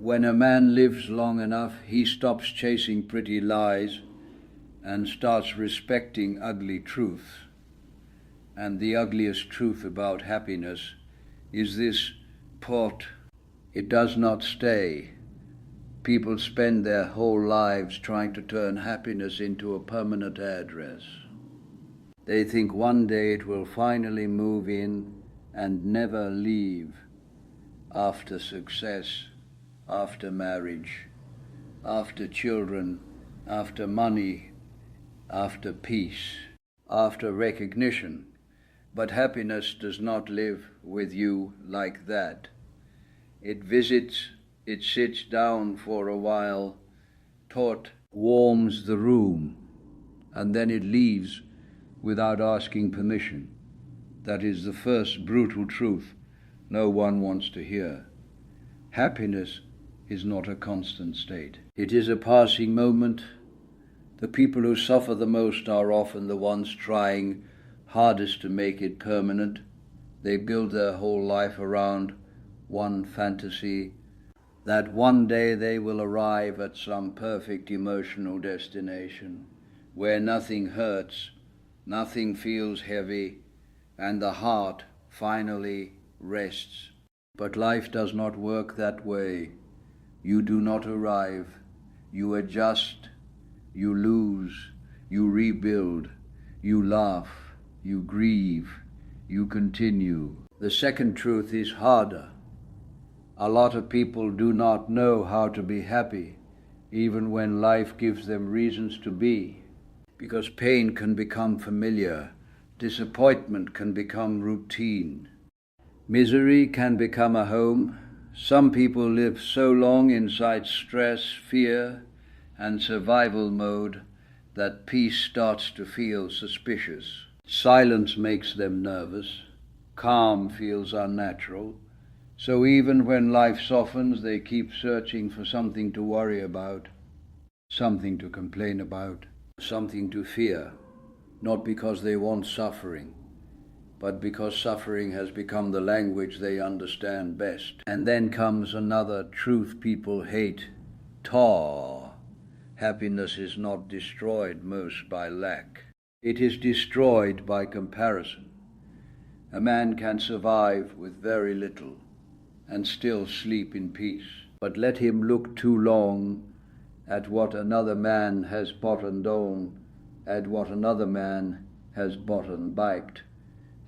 When a man lives long enough, he stops chasing pretty lies and starts respecting ugly truth. And the ugliest truth about happiness is this port. It does not stay. People spend their whole lives trying to turn happiness into a permanent address. They think one day it will finally move in and never leave. After success, after marriage, after children, after money, after peace, after recognition. But happiness does not live with you like that. It visits, it sits down for a while, thought warms the room, and then it leaves without asking permission. That is the first brutal truth no one wants to hear. Happiness is not a constant state. It is a passing moment. The people who suffer the most are often the ones trying hardest to make it permanent. They build their whole life around one fantasy, that one day they will arrive at some perfect emotional destination where nothing hurts, nothing feels heavy, and the heart finally rests. But life does not work that way. You do not arrive. You adjust, you lose, you rebuild, you laugh, you grieve, you continue. The second truth is harder. A lot of people do not know how to be happy, even when life gives them reasons to be. Because pain can become familiar, disappointment can become routine, misery can become a home. Some people live so long inside stress, fear, and survival mode that peace starts to feel suspicious. Silence makes them nervous. Calm feels unnatural. So even when life softens, they keep searching for something to worry about, something to complain about, something to fear, not because they want suffering, but because suffering has become the language they understand best. And then comes another truth people hate. Happiness is not destroyed most by lack. It is destroyed by comparison. A man can survive with very little and still sleep in peace. But let him look too long at what another man has bottomed on, at what another man has bottom biked,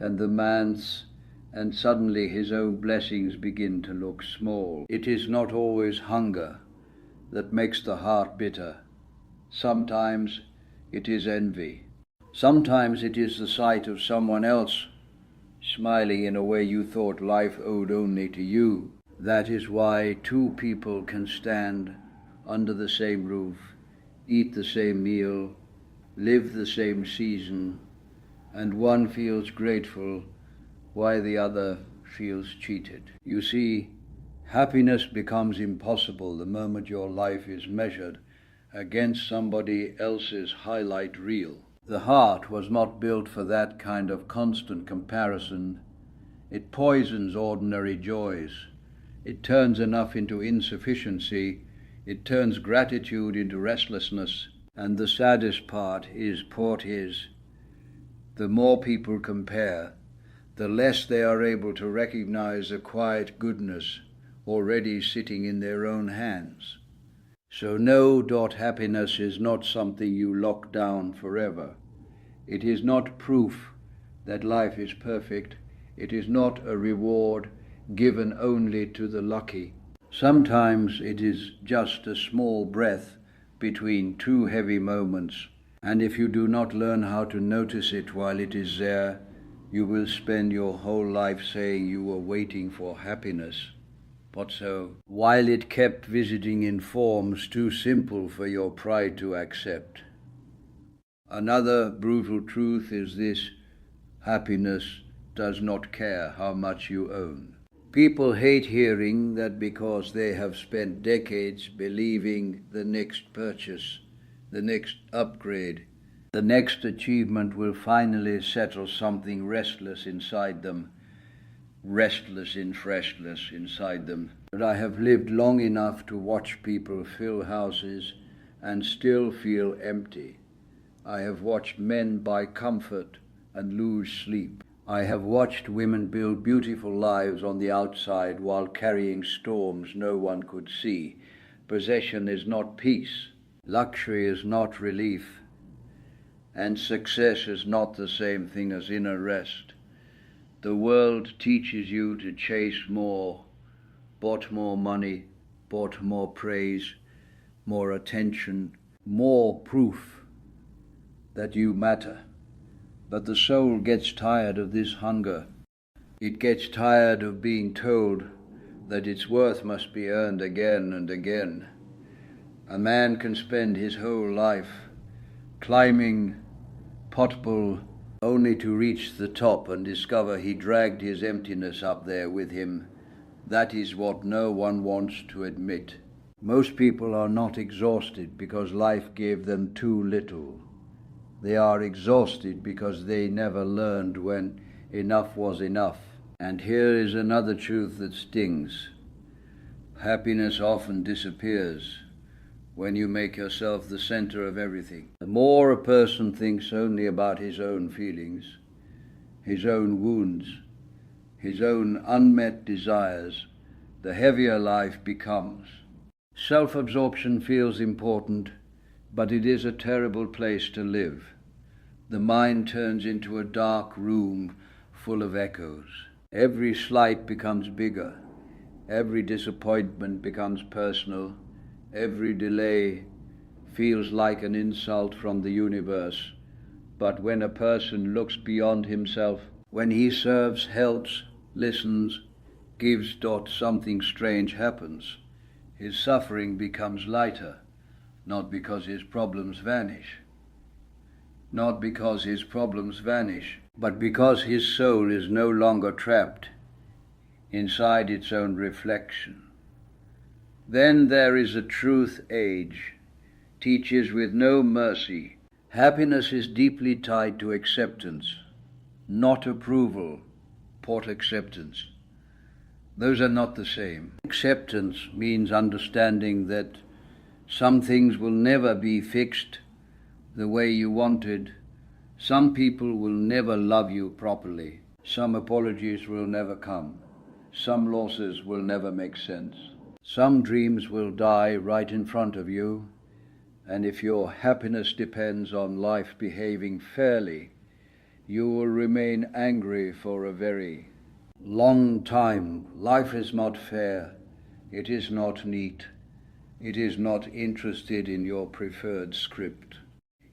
and suddenly his own blessings begin to look small. It is not always hunger that makes the heart bitter. Sometimes it is envy. Sometimes it is the sight of someone else smiling in a way you thought life owed only to you. That is why two people can stand under the same roof, eat the same meal, live the same season, and one feels grateful while the other feels cheated. You see, happiness becomes impossible the moment your life is measured against somebody else's highlight reel. The heart was not built for that kind of constant comparison. It poisons ordinary joys. It turns enough into insufficiency. It turns gratitude into restlessness. And the saddest part is, the more people compare, the less they are able to recognize the quiet goodness already sitting in their own hands. So know happiness is not something you lock down forever. It is not proof that life is perfect. It is not a reward given only to the lucky. Sometimes it is just a small breath between two heavy moments, and if you do not learn how to notice it while it is there, you will spend your whole life saying you were waiting for happiness. But so, while it kept visiting in forms too simple for your pride to accept. Another brutal truth is this: happiness does not care how much you own. People hate hearing that because they have spent decades believing the next purchase, the next upgrade, the next achievement will finally settle something restless inside them. restless in freshness inside them. But I have lived long enough to watch people fill houses and still feel empty. I have watched men buy comfort and lose sleep. I have watched women build beautiful lives on the outside while carrying storms no one could see. Possession is not peace, luxury is not relief, and success is not the same thing as inner rest. The world teaches you to chase more, bought more money, bought more praise, more attention, more proof that you matter. But the soul gets tired of this hunger. It gets tired of being told that its worth must be earned again and again. A man can spend his whole life climbing potable only to reach the top and discover he dragged his emptiness up there with him. That is what no one wants to admit. Most people are not exhausted because life gave them too little. They are exhausted because they never learned when enough was enough. And here is another truth that stings. Happiness often disappears when you make yourself the center of everything. The more a person thinks only about his own feelings, his own wounds, his own unmet desires, the heavier life becomes. Self-absorption feels important, but it is a terrible place to live. The mind turns into a dark room full of echoes. Every slight becomes bigger. Every disappointment becomes personal. Every delay feels like an insult from the universe. But when a person looks beyond himself, when he serves, helps, listens, gives, something strange happens. His suffering becomes lighter, not because his problems vanish. Not because his problems vanish, but because his soul is no longer trapped inside its own reflection. Then there is a truth age, teaches with no mercy. Happiness is deeply tied to acceptance, not approval, but acceptance. Those are not the same. Acceptance means understanding that some things will never be fixed the way you wanted. Some people will never love you properly. Some apologies will never come. Some losses will never make sense. Some dreams will die right in front of you. And if your happiness depends on life behaving fairly, you will remain angry for a very long time. Life is not fair. It is not neat. It is not interested in your preferred script.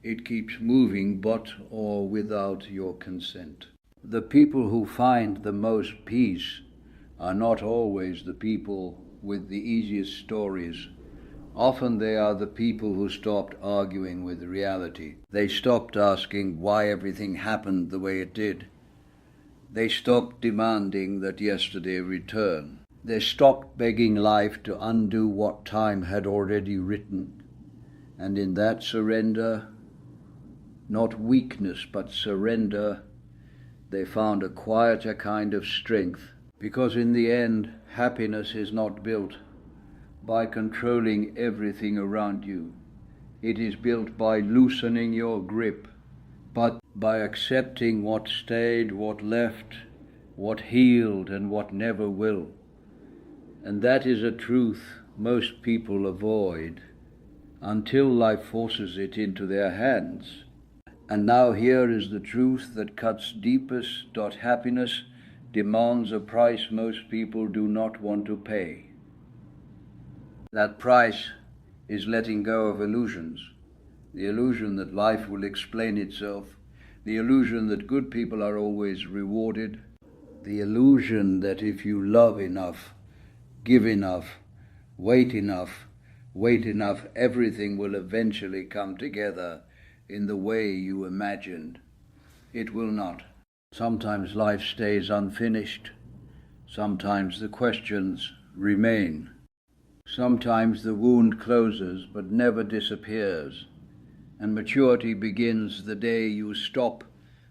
It keeps moving but or without your consent. The people who find the most peace are not always the people with the easiest stories. Often they are the people who stopped arguing with reality. They stopped asking why everything happened the way it did. They stopped demanding that yesterday return. They stopped begging life to undo what time had already written. And in that surrender, not weakness but surrender, they found a quieter kind of strength. Because in the end, happiness is not built by controlling everything around you. It is built by loosening your grip, but by accepting what stayed, what left, what healed, and what never will. And that is a truth most people avoid until life forces it into their hands. And now here is the truth that cuts deepest. Happiness demands a price most people do not want to pay. That price is letting go of illusions. The illusion that life will explain itself. The illusion that good people are always rewarded. The illusion that if you love enough, give enough, wait enough, everything will eventually come together in the way you imagined. It will not. Sometimes life stays unfinished. Sometimes the questions remain. Sometimes the wound closes but never disappears. And maturity begins the day you stop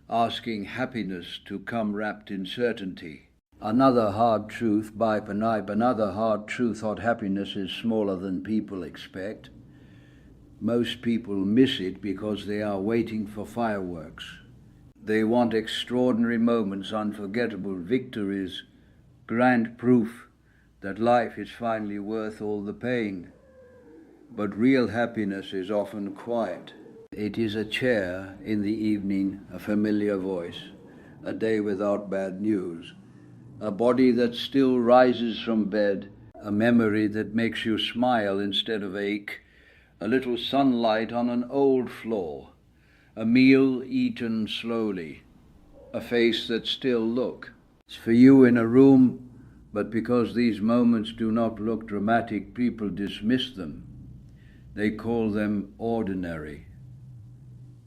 asking happiness to come wrapped in certainty. Another hard truth, another hard truth, that happiness is smaller than people expect. Most people miss it because they are waiting for fireworks. They want extraordinary moments, unforgettable victories, grand proof that life is finally worth all the pain. But real happiness is often quiet. It is a chair in the evening, a familiar voice, a day without bad news, a body that still rises from bed, a memory that makes you smile instead of ache, a little sunlight on an old floor, a meal eaten slowly, a face that still looks. It's for you in a room, but because these moments do not look dramatic, people dismiss them. They call them ordinary.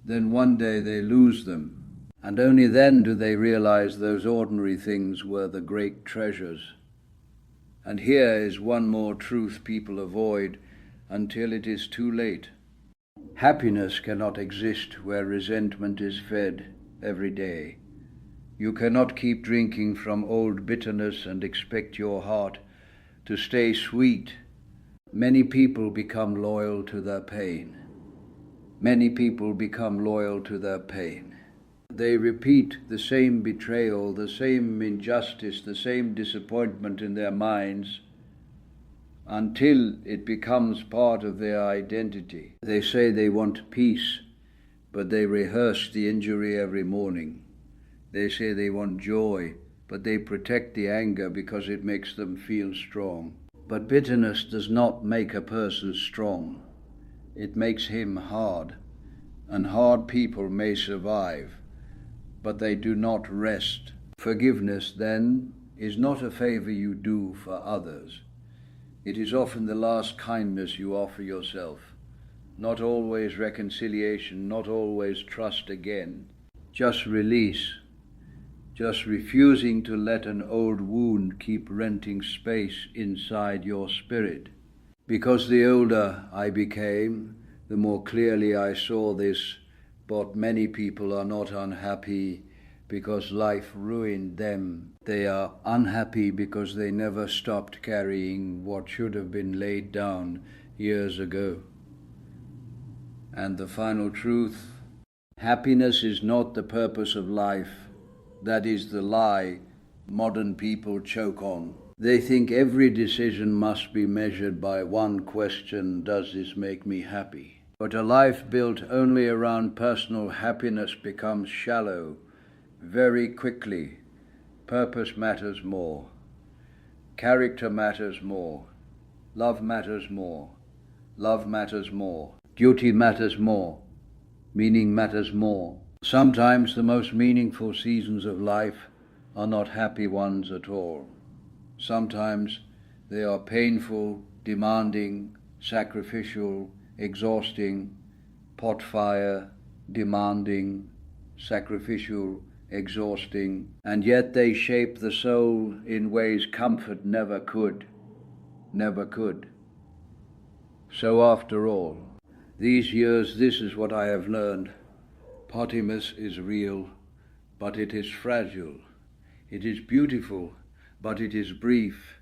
Then one day they lose them, and only then do they realize those ordinary things were the great treasures. And here is one more truth people avoid until it is too late. Happiness cannot exist where resentment is fed every day. You cannot keep drinking from old bitterness and expect your heart to stay sweet. Many people become loyal to their pain. Many people become loyal to their pain. They repeat the same betrayal, the same injustice, the same disappointment in their minds until it becomes part of their identity. They say they want peace, but they rehearse the injury every morning. They say they want joy, but they protect the anger because it makes them feel strong. But bitterness does not make a person strong. It makes him hard, and hard people may survive, but they do not rest. Forgiveness, then, is not a favor you do for others. It is often the last kindness you offer yourself. Not always reconciliation, not always trust again. Just release. Just refusing to let an old wound keep renting space inside your spirit. Because the older I became, the more clearly I saw this, but many people are not unhappy because life ruined them. They are unhappy because they never stopped carrying what should have been laid down years ago. And the final truth, happiness is not the purpose of life. That is the lie modern people choke on. They think every decision must be measured by one question: does this make me happy? But a life built only around personal happiness becomes shallow very quickly. Purpose matters more. Character matters more. Love matters more. Love matters more. Duty matters more. Meaning matters more. Sometimes the most meaningful seasons of life are not happy ones at all. Sometimes they are painful, demanding, sacrificial, exhausting, pot fire, demanding, sacrificial, exhausting, and yet they shape the soul in ways comfort never could. Never could. So after all, these years, this is what I have learned. Pottimus is real, but it is fragile. It is beautiful, but it is brief.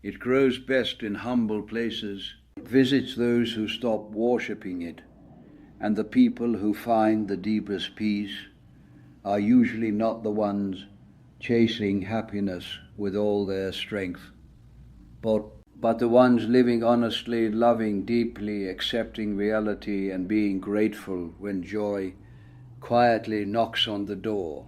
It grows best in humble places. It visits those who stop worshipping it, and the people who find the deepest peace are usually not the ones chasing happiness with all their strength, but the ones living honestly, loving deeply, accepting reality, and being grateful when joy quietly knocks on the door.